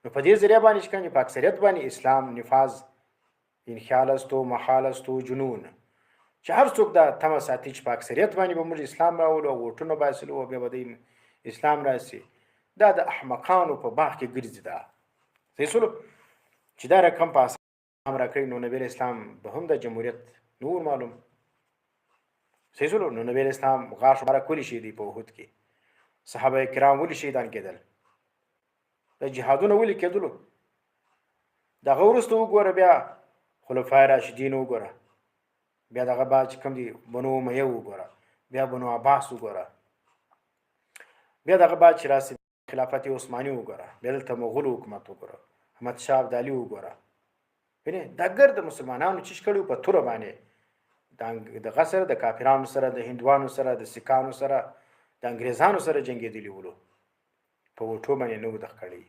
نو په دې ذریعه باندې چې کوم په اکثریت باندې اسلام نفاذ ان خیال است و محال است و جنون چې هر څوک دا تمه ساتي چې په اکثریت باندې به موږ اسلام راولو او ووټونه باسلو او بیا به د اسلام راسي دا د احمقانو په باغ کې ګرځي دا صحیح سلو چې دا رقم په اسلام راکړي نو نبی اسلام به هم د جمهوریت نور معلوم صحیح سلو نو نبی اسلام غاښ مبارک ولې شهیدي په احد کې صحابه کرام ولې شهیدان کېدل د جهادونه ولې کېدلو دغه وروسته وګوره بیا خلفای راشدین وګوره بیا دغه بعد چې کوم دي بنو امیه وګوره بیا بنو عباس وګوره بیا دغه بعد چې راسي خلافت عثماني وګوره بیا دلته مغول حکومت وګوره احمد شاه ابدالي وګوره بینه د ګرد مسلمانانو چې کړو په تور باندې د غسر د کافرانو سره د هندوانو سره د سکانو سره د انګريزانو سره جنگېدلی ولو په وټو باندې نو د خړی